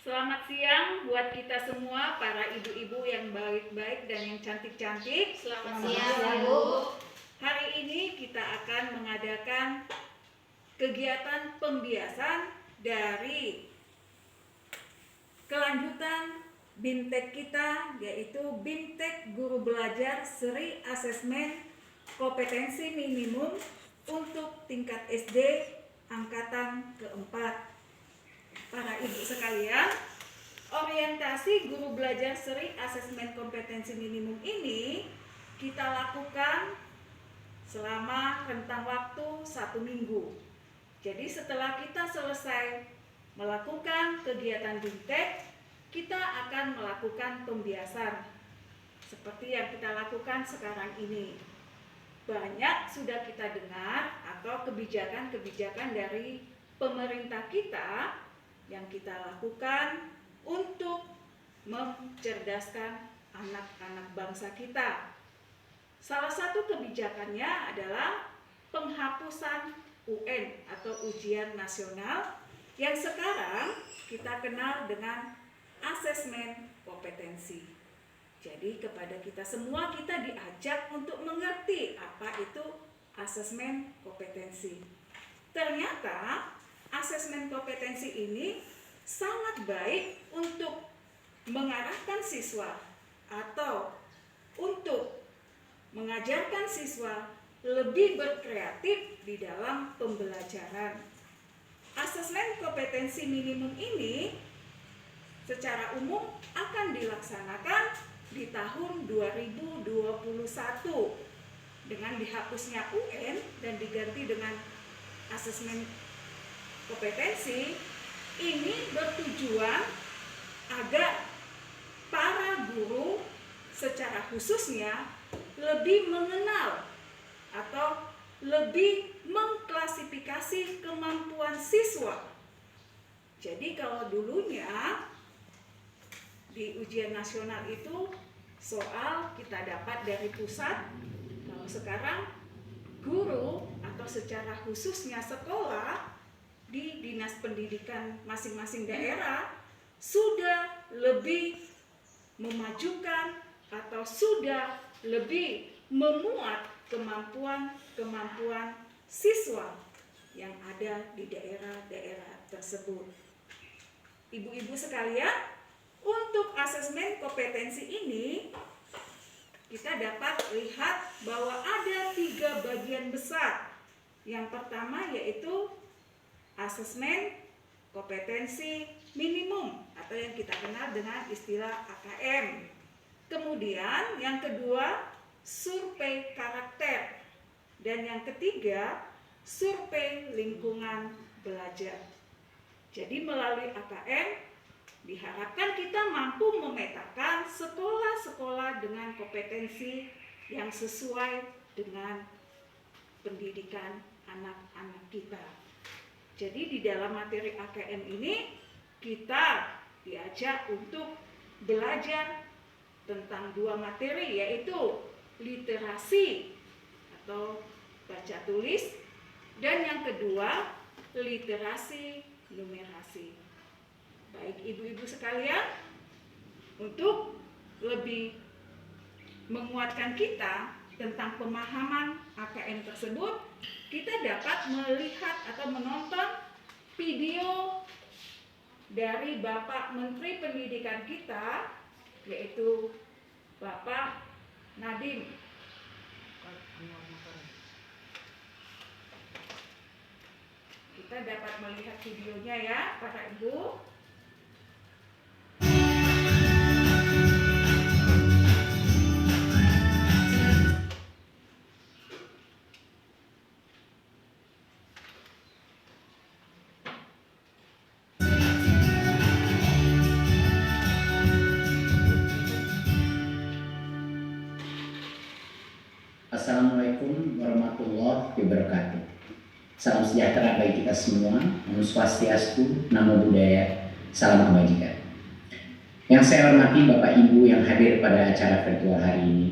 Selamat siang buat kita semua, para ibu-ibu yang baik-baik dan yang cantik-cantik. Selamat siang, Bu. Hari ini kita akan mengadakan kegiatan pembiasan dari kelanjutan BIMTEK kita, yaitu BIMTEK Guru Belajar Seri Asesmen Kompetensi Minimum untuk tingkat SD angkatan keempat. Para ibu sekalian, orientasi guru belajar seri asesmen kompetensi minimum ini kita lakukan selama rentang waktu 1 minggu. Jadi setelah kita selesai melakukan kegiatan BIMTEK, kita akan melakukan pembiasan seperti yang kita lakukan sekarang ini. Banyak sudah kita dengar atau kebijakan-kebijakan dari pemerintah kita yang kita lakukan untuk mencerdaskan anak-anak bangsa kita. Salah satu kebijakannya adalah penghapusan UN atau ujian nasional yang sekarang kita kenal dengan asesmen kompetensi. Jadi kepada kita semua kita diajak untuk mengerti apa itu asesmen kompetensi. Ternyata asesmen kompetensi ini sangat baik untuk mengarahkan siswa atau untuk mengajarkan siswa lebih berkreatif di dalam pembelajaran. Asesmen kompetensi minimum ini secara umum akan dilaksanakan di tahun 2021 dengan dihapusnya UN dan diganti dengan asesmen kompetensi. Ini bertujuan agar para guru secara khususnya lebih mengenal atau lebih mengklasifikasi kemampuan siswa. Jadi kalau dulunya di ujian nasional itu soal kita dapat dari pusat, kalau sekarang guru atau secara khususnya sekolah di dinas pendidikan masing-masing daerah sudah lebih memajukan atau sudah lebih memuat kemampuan siswa yang ada di daerah-daerah tersebut. Ibu-ibu sekalian, untuk asesmen kompetensi ini kita dapat lihat bahwa ada 3 bagian besar. Yang pertama yaitu asesmen kompetensi minimum atau yang kita kenal dengan istilah AKM. Kemudian yang kedua, survei karakter. Dan yang ketiga, survei lingkungan belajar. Jadi melalui AKM diharapkan kita mampu memetakan sekolah-sekolah dengan kompetensi yang sesuai dengan pendidikan anak-anak kita. Jadi di dalam materi AKM ini kita diajak untuk belajar tentang 2 materi, yaitu literasi atau baca tulis, dan yang kedua literasi numerasi. Baik ibu-ibu sekalian, untuk lebih menguatkan kita tentang pemahaman AKM tersebut, kita dapat melihat atau menonton video dari Bapak Menteri Pendidikan kita, yaitu Bapak Nadiem. Kita dapat melihat videonya ya, para ibu. Assalamualaikum warahmatullahi wabarakatuh. Salam sejahtera bagi kita semua. Om Swastiastu, Namo Buddhaya, salam kebajikan. Yang saya hormati Bapak Ibu yang hadir pada acara virtual hari ini.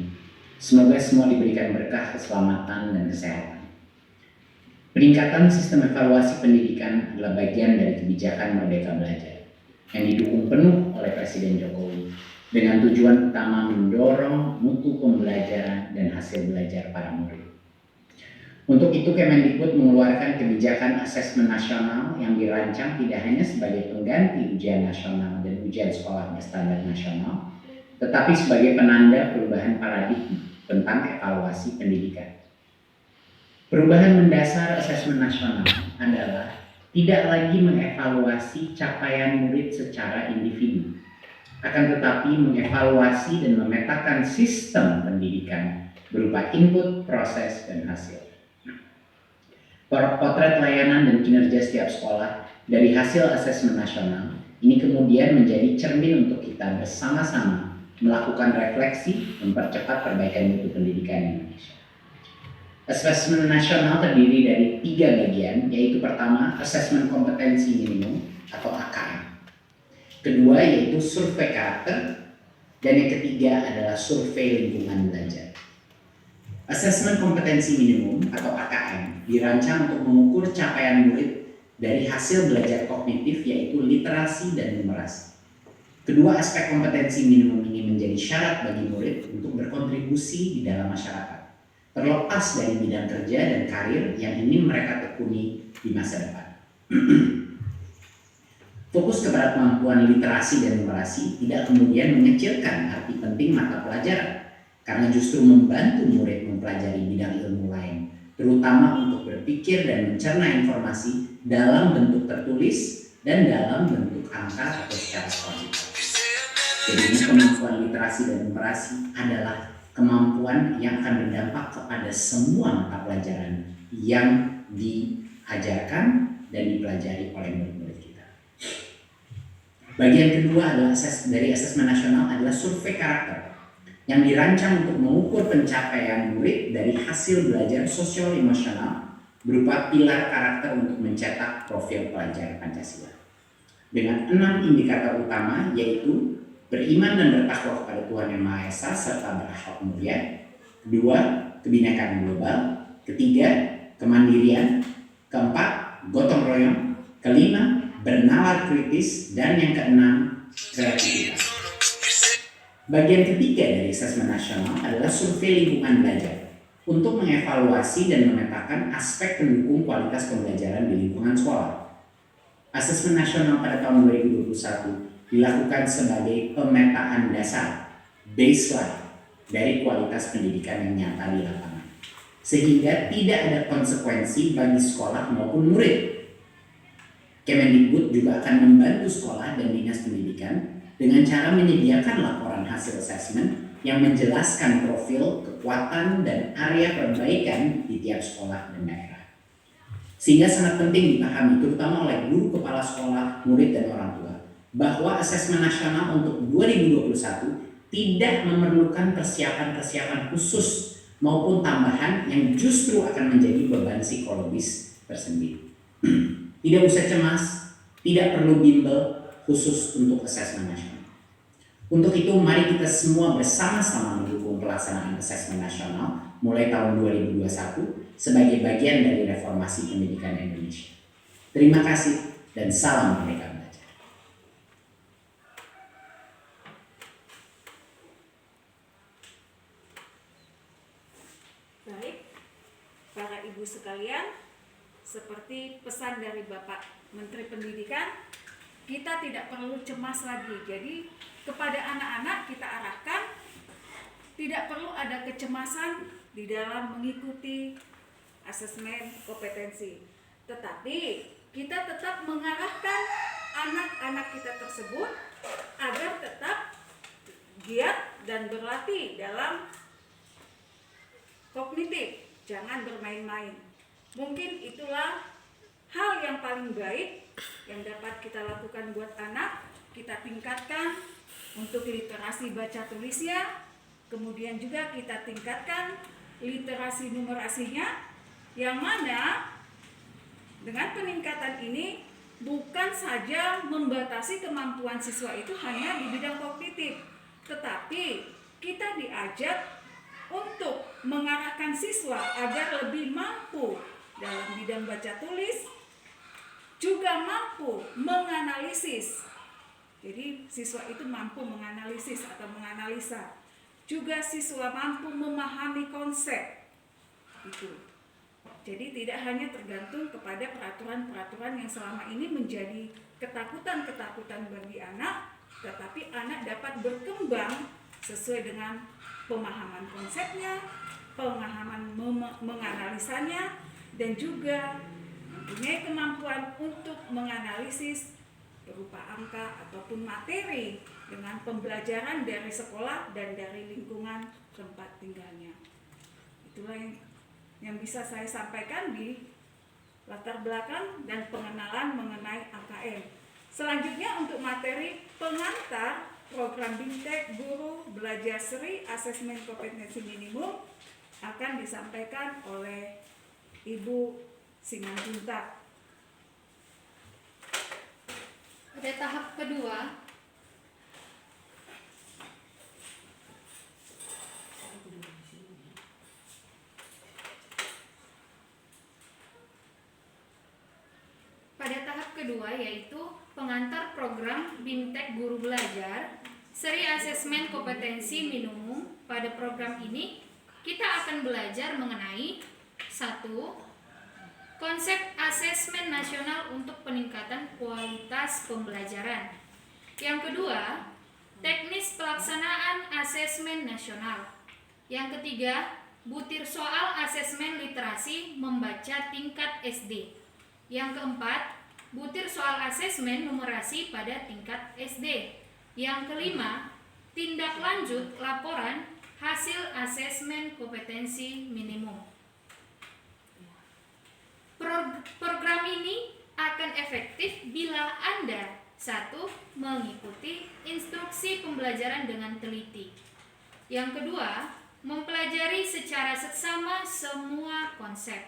Semoga semua diberikan berkah, keselamatan, dan kesehatan. Peningkatan sistem evaluasi pendidikan adalah bagian dari kebijakan Merdeka Belajar. yang didukung penuh oleh Presiden Jokowi dengan tujuan utama mendorong mutu pembelajaran dan hasil belajar para murid. Untuk itu Kemendikbud mengeluarkan kebijakan asesmen nasional yang dirancang tidak hanya sebagai pengganti ujian nasional dan ujian sekolah berstandar nasional, tetapi sebagai penanda perubahan paradigma tentang evaluasi pendidikan. Perubahan mendasar asesmen nasional adalah tidak lagi mengevaluasi capaian murid secara individu, akan tetapi mengevaluasi dan memetakan sistem pendidikan berupa input, proses, dan hasil. Potret layanan dan kinerja setiap sekolah dari hasil asesmen nasional ini kemudian menjadi cermin untuk kita bersama-sama melakukan refleksi mempercepat perbaikan mutu pendidikan Indonesia. Asesmen nasional terdiri dari 3 bagian, yaitu pertama asesmen kompetensi minimum atau AKM. Kedua yaitu survei karakter, dan yang ketiga adalah survei lingkungan belajar. Asesmen kompetensi minimum atau AKM dirancang untuk mengukur capaian murid dari hasil belajar kognitif yaitu literasi dan numerasi. Kedua aspek kompetensi minimum ini menjadi syarat bagi murid untuk berkontribusi di dalam masyarakat, terlepas dari bidang kerja dan karir yang ingin mereka tekuni di masa depan. Fokus kepada kemampuan literasi dan numerasi tidak kemudian mengecilkan arti penting mata pelajaran, karena justru membantu murid mempelajari bidang ilmu lain, terutama untuk berpikir dan mencerna informasi dalam bentuk tertulis dan dalam bentuk angka atau secara kuantitatif. Jadi kemampuan literasi dan numerasi adalah kemampuan yang akan berdampak kepada semua mata pelajaran yang diajarkan dan dipelajari oleh murid-murid kita. Bagian kedua adalah dari asesmen nasional adalah survei karakter yang dirancang untuk mengukur pencapaian murid dari hasil belajar sosial emosional berupa pilar karakter untuk mencetak profil pelajar Pancasila. Dengan 6 indikator utama yaitu beriman dan bertakwa kepada Tuhan Yang Maha Esa serta berakhlak mulia. Kedua, kebinekaan global. Ketiga, kemandirian. Keempat, gotong royong. Kelima, bernalar kritis. Dan yang keenam, kreativitas. Bagian ketiga dari asesmen nasional adalah survei lingkungan belajar untuk mengevaluasi dan memetakan aspek pendukung kualitas pembelajaran di lingkungan sekolah. Asesmen nasional pada tahun 2021 dilakukan sebagai pemetaan dasar, baseline dari kualitas pendidikan yang nyata di lapangan, sehingga tidak ada konsekuensi bagi sekolah maupun murid. Kemendikbud juga akan membantu sekolah dan dinas pendidikan dengan cara menyediakan laporan hasil asesmen yang menjelaskan profil, kekuatan, dan area perbaikan di tiap sekolah dan daerah. Sehingga sangat penting dipahami, terutama oleh guru, kepala sekolah, murid, dan orang tua, bahwa asesmen nasional untuk 2021 tidak memerlukan persiapan-persiapan khusus maupun tambahan yang justru akan menjadi beban psikologis tersendiri. Tidak usah cemas, tidak perlu bimbel khusus untuk asesmen nasional. Untuk itu mari kita semua bersama-sama mendukung pelaksanaan asesmen nasional mulai tahun 2021 sebagai bagian dari reformasi pendidikan Indonesia. Terima kasih dan salam merdeka belajar. Baik, para ibu sekalian, seperti pesan dari Bapak Menteri Pendidikan, kita tidak perlu cemas lagi. Jadi kepada anak-anak kita arahkan tidak perlu ada kecemasan di dalam mengikuti asesmen kompetensi, tetapi kita tetap mengarahkan anak-anak kita tersebut agar tetap giat dan berlatih dalam kognitif, jangan bermain-main. Mungkin itulah hal yang paling baik yang dapat kita lakukan buat anak. Kita tingkatkan untuk literasi baca tulisnya, kemudian juga kita tingkatkan literasi numerasinya, yang mana dengan peningkatan ini bukan saja membatasi kemampuan siswa itu hanya di bidang kognitif, tetapi kita diajak untuk mengarahkan siswa agar lebih mampu dalam bidang baca tulis, juga mampu menganalisis Jadi siswa itu mampu menganalisis atau menganalisa. Juga siswa mampu memahami konsep. Gitu. Jadi tidak hanya tergantung kepada peraturan-peraturan yang selama ini menjadi ketakutan-ketakutan bagi anak, tetapi anak dapat berkembang sesuai dengan pemahaman konsepnya, pemahaman menganalisanya, dan juga mempunyai kemampuan untuk menganalisis berupa angka ataupun materi dengan pembelajaran dari sekolah dan dari lingkungan tempat tinggalnya. Itulah yang bisa saya sampaikan di latar belakang dan pengenalan mengenai AKM. Selanjutnya untuk materi pengantar program BIMTEK Guru Belajar Seri Asesmen Kompetensi Minimum akan disampaikan oleh Ibu Simanjuntak. Pada tahap kedua, yaitu pengantar program BIMTEK Guru Belajar Seri Asesmen Kompetensi Minimum. Pada program ini kita akan belajar mengenai 1. Konsep asesmen nasional untuk peningkatan kualitas pembelajaran. Yang kedua, teknis pelaksanaan asesmen nasional. Yang ketiga, butir soal asesmen literasi membaca tingkat SD. Yang keempat, butir soal asesmen numerasi pada tingkat SD. Yang kelima, tindak lanjut laporan hasil asesmen kompetensi minimum. Program ini akan efektif bila Anda 1. Mengikuti instruksi pembelajaran dengan teliti. Yang kedua, mempelajari secara seksama semua konsep.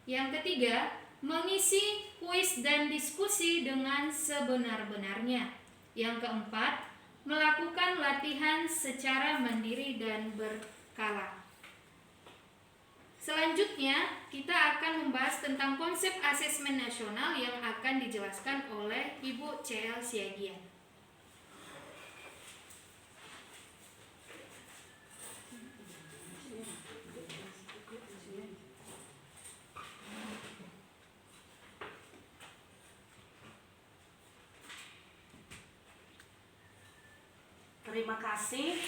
Yang ketiga, mengisi kuis dan diskusi dengan sebenar-benarnya. Yang keempat, melakukan latihan secara mandiri dan berkala. Selanjutnya, kita akan membahas tentang konsep asesmen nasional yang akan dijelaskan oleh Ibu C.L. Siagian. Terima kasih.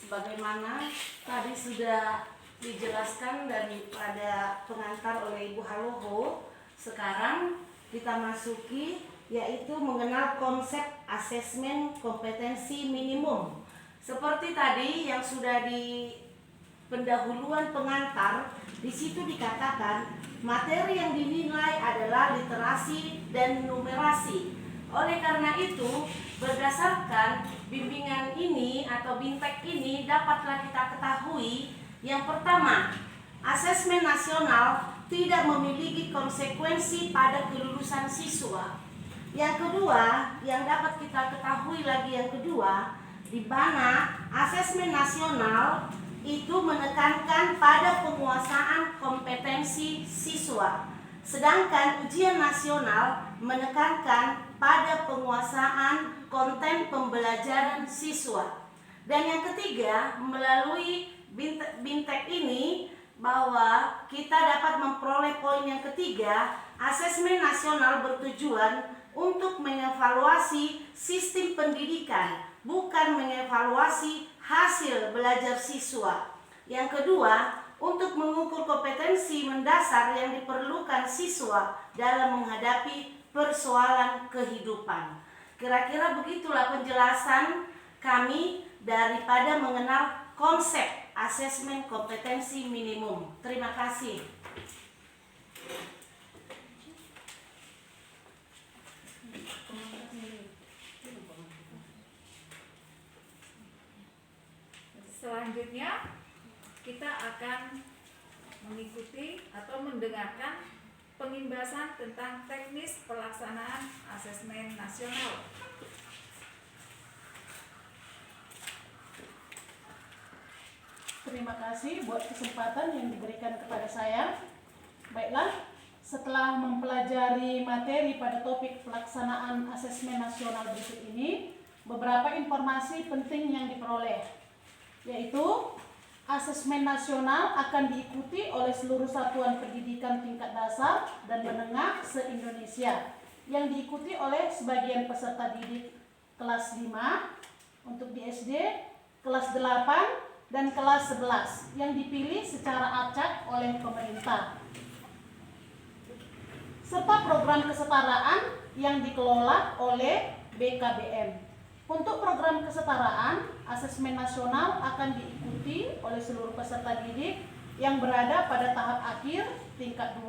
Sebagaimana tadi sudah dijelaskan daripada pengantar oleh Ibu Haloho, sekarang kita masuki yaitu mengenal konsep asesmen kompetensi minimum. Seperti tadi yang sudah di pendahuluan pengantar, di situ dikatakan materi yang dinilai adalah literasi dan numerasi. Oleh karena itu, berdasarkan bimbingan ini atau BIMTEK ini dapatlah kita ketahui. Yang pertama, asesmen nasional tidak memiliki konsekuensi pada kelulusan siswa. Yang kedua, yang dapat kita ketahui lagi yang kedua, di mana asesmen nasional itu menekankan pada penguasaan kompetensi siswa. Sedangkan ujian nasional menekankan pada penguasaan konten pembelajaran siswa. Dan yang ketiga, melalui BIMTEK ini bahwa kita dapat memperoleh poin yang ketiga, asesmen nasional bertujuan untuk mengevaluasi sistem pendidikan, bukan mengevaluasi hasil belajar siswa. Yang kedua, untuk mengukur kompetensi mendasar yang diperlukan siswa dalam menghadapi persoalan kehidupan. Kira-kira begitulah penjelasan kami daripada mengenal konsep asesmen kompetensi minimum. Terima kasih. Selanjutnya kita akan mengikuti atau mendengarkan penimbasan tentang teknis pelaksanaan asesmen nasional. Terima kasih buat kesempatan yang diberikan kepada saya. Baiklah, setelah mempelajari materi pada topik pelaksanaan asesmen nasional berikut ini, beberapa informasi penting yang diperoleh, yaitu asesmen nasional akan diikuti oleh seluruh satuan pendidikan tingkat dasar dan menengah se-Indonesia, yang diikuti oleh sebagian peserta didik kelas 5 untuk di SD, kelas 8, dan kelas 11 yang dipilih secara acak oleh pemerintah, serta program kesetaraan yang dikelola oleh BKBM. Untuk program kesetaraan, asesmen nasional akan diikuti oleh seluruh peserta didik yang berada pada tahap akhir tingkat 2,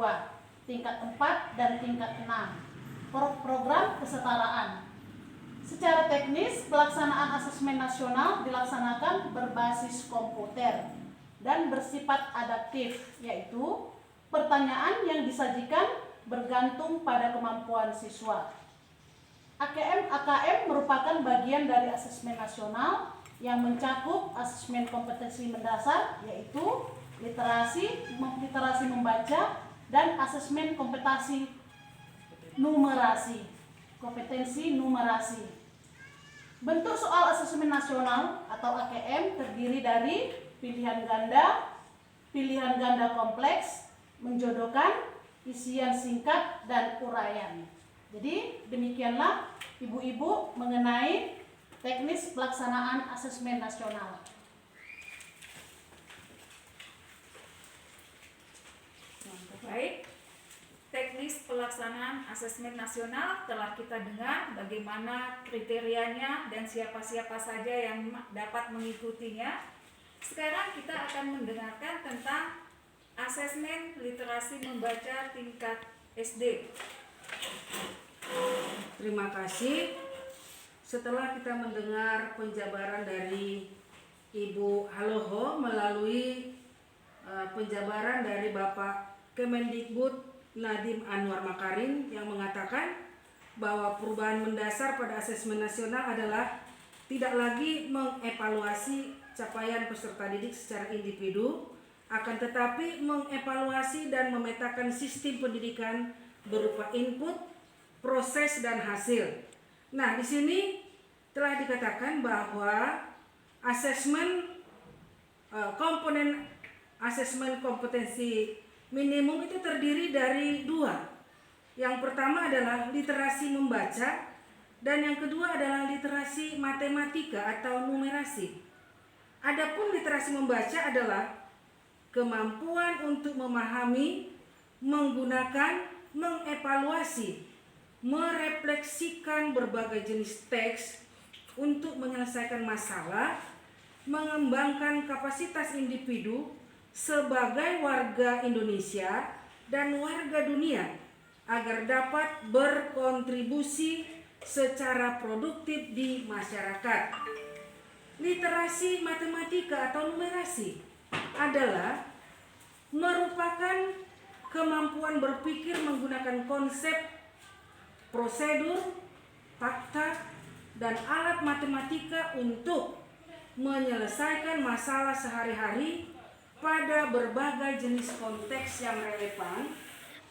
tingkat 4, dan tingkat 6. Program kesetaraan. Secara teknis, pelaksanaan asesmen nasional dilaksanakan berbasis komputer dan bersifat adaptif, yaitu pertanyaan yang disajikan bergantung pada kemampuan siswa. AKM merupakan bagian dari asesmen nasional yang mencakup asesmen kompetensi mendasar, yaitu literasi membaca, dan asesmen kompetensi numerasi. Bentuk soal asesmen nasional atau AKM terdiri dari pilihan ganda kompleks, menjodohkan, isian singkat, dan uraian. Jadi demikianlah ibu-ibu mengenai teknis pelaksanaan asesmen nasional. Baik, teknis pelaksanaan asesmen nasional telah kita dengar bagaimana kriterianya dan siapa-siapa saja yang dapat mengikutinya. Sekarang kita akan mendengarkan tentang asesmen literasi membaca tingkat SD. Terima kasih. Setelah kita mendengar penjabaran dari Ibu Haloho melalui penjabaran dari Bapak Kemendikbud Nadiem Anwar Makarim yang mengatakan bahwa perubahan mendasar pada asesmen nasional adalah tidak lagi mengevaluasi capaian peserta didik secara individu, akan tetapi mengevaluasi dan memetakan sistem pendidikan berupa input, proses, dan hasil. Nah, di sini telah dikatakan bahwa komponen asesmen kompetensi minimum itu terdiri dari 2. Yang pertama adalah literasi membaca, dan yang kedua adalah literasi matematika atau numerasi. Adapun literasi membaca adalah kemampuan untuk memahami, menggunakan, mengevaluasi, merefleksikan berbagai jenis teks untuk menyelesaikan masalah, mengembangkan kapasitas individu sebagai warga Indonesia dan warga dunia agar dapat berkontribusi secara produktif di masyarakat. Literasi matematika atau numerasi adalah merupakan kemampuan berpikir menggunakan konsep, prosedur, fakta, dan alat matematika untuk menyelesaikan masalah sehari-hari pada berbagai jenis konteks yang relevan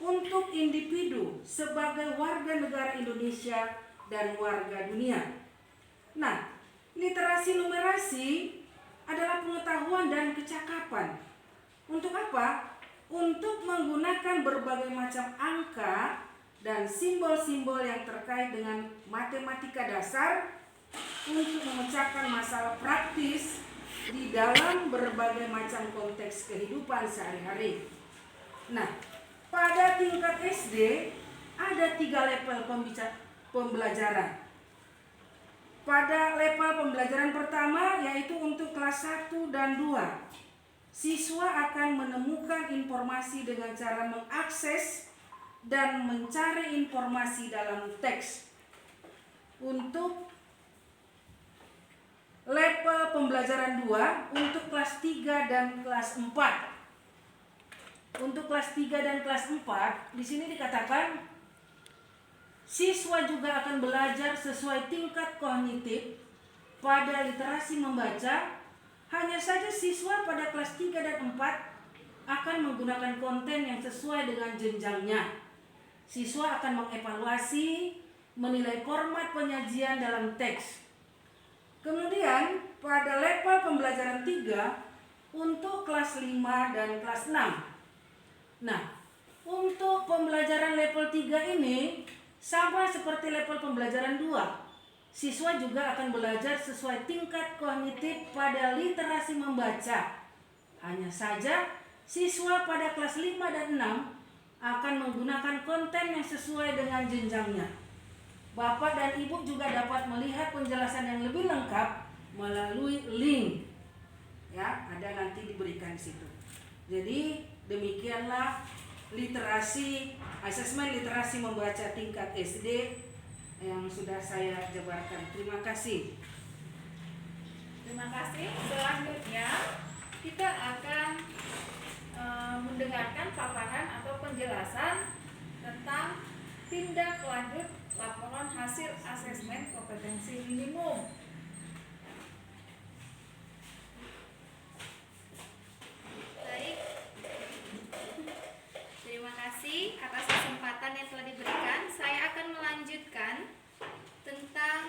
untuk individu sebagai warga negara Indonesia dan warga dunia. Nah, literasi numerasi adalah pengetahuan dan kecakapan. Untuk apa? Untuk menggunakan berbagai macam angka dan simbol-simbol yang terkait dengan matematika dasar untuk memecahkan masalah praktis di dalam berbagai macam konteks kehidupan sehari-hari. Nah, pada tingkat SD ada 3 level pembelajaran. Pada level pembelajaran pertama, yaitu untuk kelas 1 dan 2, siswa akan menemukan informasi dengan cara mengakses dan mencari informasi dalam teks. Untuk level pembelajaran 2, untuk kelas 3 dan kelas 4. Untuk kelas 3 dan kelas 4, di sini dikatakan siswa juga akan belajar sesuai tingkat kognitif pada literasi membaca. Hanya saja siswa pada kelas 3 dan 4 akan menggunakan konten yang sesuai dengan jenjangnya. siswa akan mengevaluasi, menilai format penyajian dalam teks. Kemudian pada level pembelajaran 3 untuk kelas 5 dan kelas 6. Nah, untuk pembelajaran level 3 ini sama seperti level pembelajaran 2. Siswa juga akan belajar sesuai tingkat kognitif pada literasi membaca. Hanya saja siswa pada kelas 5 dan 6 akan menggunakan konten yang sesuai dengan jenjangnya. Bapak dan Ibu juga dapat melihat penjelasan yang lebih lengkap melalui link. Ya, ada nanti diberikan di situ. Jadi demikianlah asesmen literasi membaca tingkat SD yang sudah saya jabarkan. Terima kasih. Terima kasih. Selanjutnya kita akan mendengarkan paparan atau penjelasan tentang tindak lanjut laporan hasil asesmen kompetensi minimum. Baik. Terima kasih atas kesempatan yang telah diberikan. Saya akan melanjutkan tentang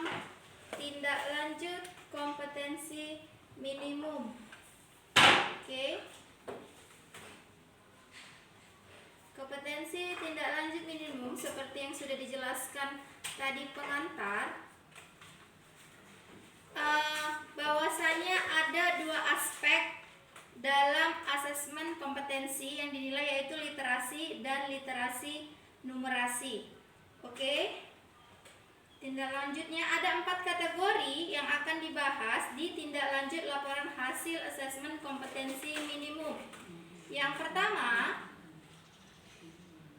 tindak lanjut kompetensi minimum. Oke. Kompetensi tindak lanjut minimum seperti yang sudah dijelaskan tadi pengantar, bahwasanya ada dua aspek dalam asesmen kompetensi yang dinilai, yaitu literasi dan literasi numerasi. Oke. Tindak lanjutnya ada 4 kategori yang akan dibahas di tindak lanjut laporan hasil asesmen kompetensi minimum. Yang pertama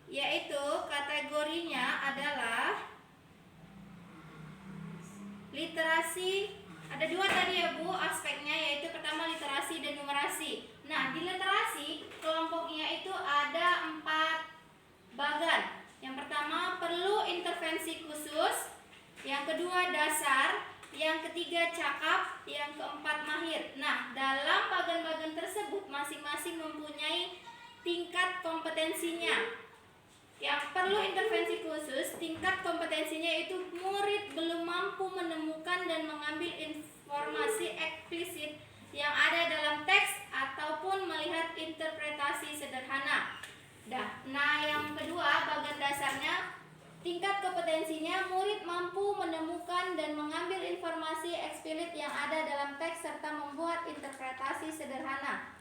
yaitu kategorinya adalah literasi. Ada 2 tadi ya Bu aspeknya, yaitu pertama literasi dan numerasi. Nah, di literasi kelompoknya itu ada 4 bagan. Yang pertama perlu intervensi khusus, yang kedua dasar, yang ketiga cakap, yang keempat mahir. Nah, dalam bagan-bagan tersebut masing-masing mempunyai tingkat kompetensinya. Yang perlu intervensi khusus, tingkat kompetensinya itu murid belum mampu menemukan dan mengambil informasi eksplisit yang ada dalam teks ataupun melihat interpretasi sederhana. Nah, yang kedua bagian dasarnya, tingkat kompetensinya murid mampu menemukan dan mengambil informasi eksplisit yang ada dalam teks serta membuat interpretasi sederhana.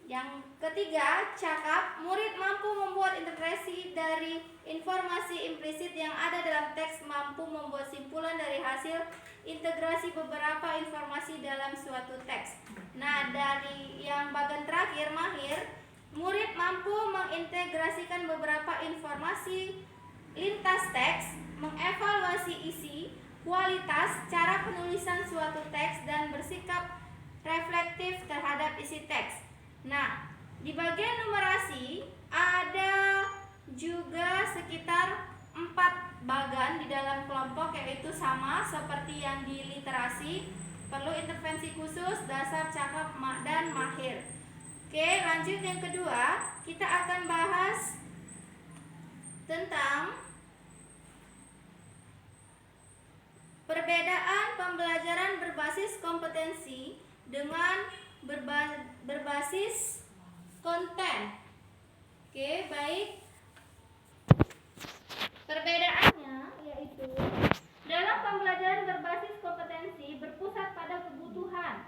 Yang ketiga, cakap, murid mampu membuat interpretasi dari informasi implisit yang ada dalam teks, mampu membuat simpulan dari hasil integrasi beberapa informasi dalam suatu teks. Nah, dari yang bagian terakhir, mahir, murid mampu mengintegrasikan beberapa informasi lintas teks, mengevaluasi isi, kualitas, cara penulisan suatu teks, dan bersikap reflektif terhadap isi teks. Nah, di bagian numerasi ada juga sekitar 4 bagan di dalam kelompok, yaitu sama seperti yang di literasi, perlu intervensi khusus, dasar, cakap, dan mahir. Oke, lanjut yang kedua, kita akan bahas tentang perbedaan pembelajaran berbasis kompetensi dengan berbasis konten. Oke, baik. Perbedaannya yaitu dalam pembelajaran berbasis kompetensi berpusat pada kebutuhan.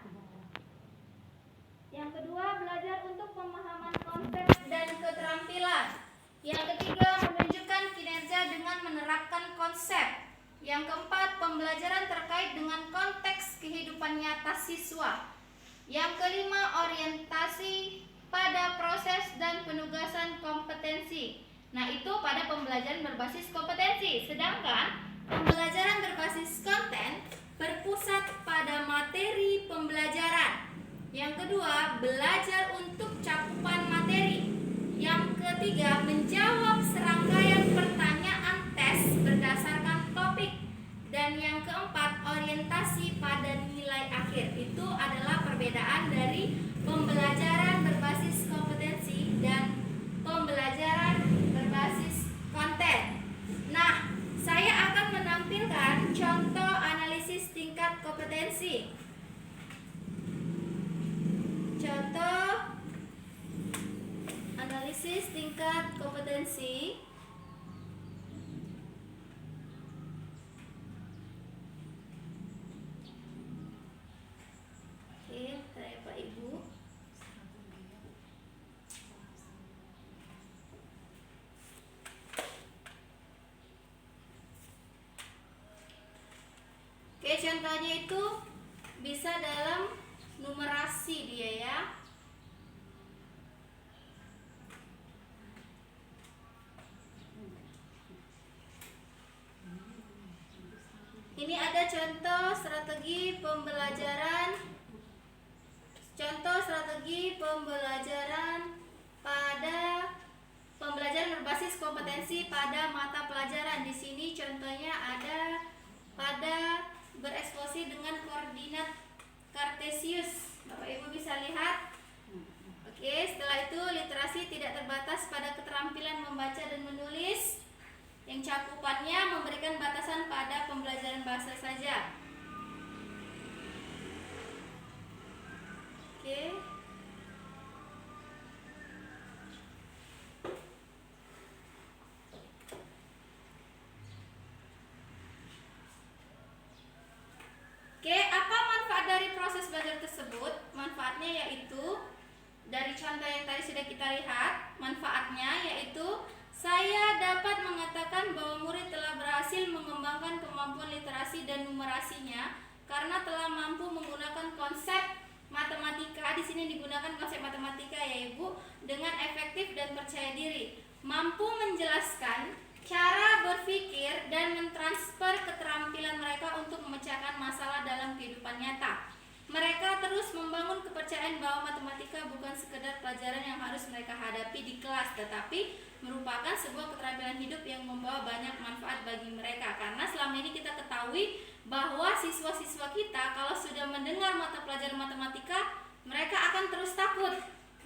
Yang kedua, belajar untuk pemahaman konsep dan keterampilan. Yang ketiga, menunjukkan kinerja dengan menerapkan konsep. Yang keempat, pembelajaran terkait dengan konteks kehidupan nyata siswa. Yang kelima, orientasi pada proses dan penugasan kompetensi. Nah, itu pada pembelajaran berbasis kompetensi. Sedangkan pembelajaran berbasis konten berpusat pada materi pembelajaran. Yang kedua, belajar untuk cakupan materi. Yang ketiga, menjawab serangkaian pertanyaan tes berdasarkan topik. Dan yang keempat, orientasi pada nilai akhir. Itu adalah perbedaan dari pembelajaran berbasis kompetensi dan pembelajaran berbasis konten. kompetensi. Contoh analisis tingkat kompetensi. Oke, saya Pak Ibu. Oke, contohnya itu bisa dalam numerasi dia ya. Ini ada contoh strategi pembelajaran. Contoh strategi pembelajaran pada pembelajaran berbasis kompetensi pada mata pelajaran. Di sini contohnya ada pada bereksposi dengan koordinat Kartesius. Bapak Ibu bisa lihat. Oke, setelah itu literasi tidak terbatas pada keterampilan membaca dan menulis, yang cakupannya memberikan batasan pada pembelajaran bahasa saja. Oke. Oke, apa manfaat dari proses belajar tersebut? Manfaatnya yaitu dari contoh yang tadi sudah kita lihat, manfaatnya yaitu saya dapat mengatakan bahwa murid telah berhasil mengembangkan kemampuan literasi dan numerasinya karena telah mampu menggunakan konsep matematika. Di sini digunakan konsep matematika ya Ibu, dengan efektif dan percaya diri, mampu menjelaskan cara berpikir dan mentransfer keterampilan mereka untuk memecahkan masalah dalam kehidupan nyata. Mereka terus membangun kepercayaan bahwa matematika bukan sekedar pelajaran yang harus mereka hadapi di kelas, tetapi merupakan sebuah keterampilan hidup yang membawa banyak manfaat bagi mereka. Karena selama ini kita ketahui bahwa siswa-siswa kita kalau sudah mendengar mata pelajaran matematika, mereka akan terus takut.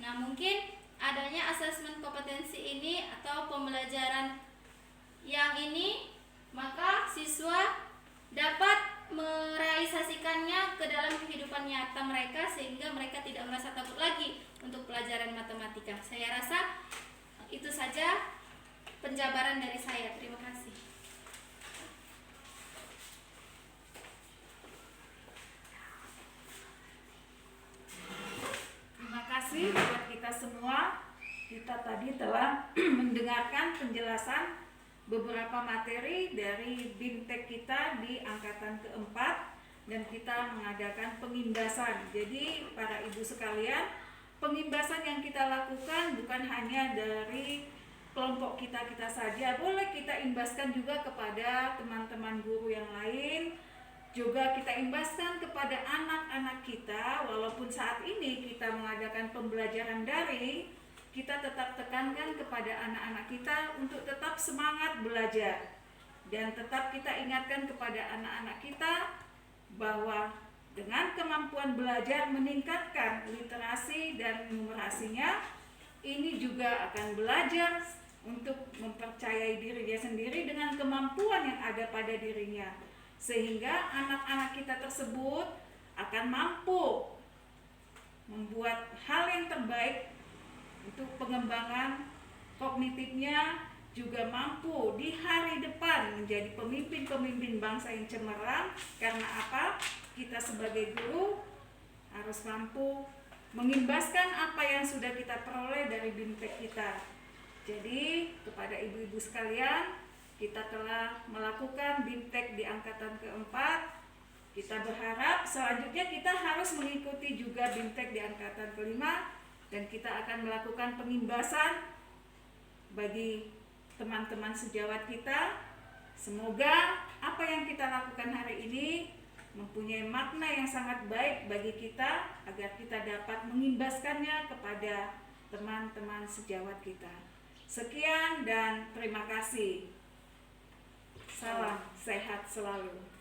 Nah, mungkin adanya asesmen kompetensi ini atau pembelajaran yang ini, maka siswa dapat merealisasikannya ke dalam kehidupan nyata mereka sehingga mereka tidak merasa takut lagi untuk pelajaran matematika. Saya rasa itu saja penjabaran dari saya. Terima kasih. Terima kasih buat kita semua. Kita tadi telah mendengarkan penjelasan beberapa materi dari BIMTEK kita di angkatan keempat, dan kita mengadakan pengimbasan. Jadi para ibu sekalian, pengimbasan yang kita lakukan bukan hanya dari kelompok kita saja, boleh kita imbaskan juga kepada teman-teman guru yang lain, juga kita imbaskan kepada anak-anak kita. Walaupun saat ini kita mengadakan pembelajaran daring, kita tetap tekankan kepada anak-anak kita untuk tetap semangat belajar, dan tetap kita ingatkan kepada anak-anak kita bahwa dengan kemampuan belajar meningkatkan literasi dan numerasinya, ini juga akan belajar untuk mempercayai dirinya sendiri dengan kemampuan yang ada pada dirinya, sehingga anak-anak kita tersebut akan mampu membuat hal yang terbaik untuk pengembangan kognitifnya, juga mampu di hari depan menjadi pemimpin-pemimpin bangsa yang cemerlang. Karena apa? Kita sebagai guru harus mampu mengimbaskan apa yang sudah kita peroleh dari BIMTEK kita. Jadi kepada ibu-ibu sekalian, kita telah melakukan BIMTEK di angkatan keempat. Kita berharap selanjutnya kita harus mengikuti juga BIMTEK di angkatan kelima, dan kita akan melakukan pengimbasan bagi teman-teman sejawat kita. Semoga apa yang kita lakukan hari ini mempunyai makna yang sangat baik bagi kita, agar kita dapat mengimbaskannya kepada teman-teman sejawat kita. Sekian dan terima kasih. Salam sehat selalu.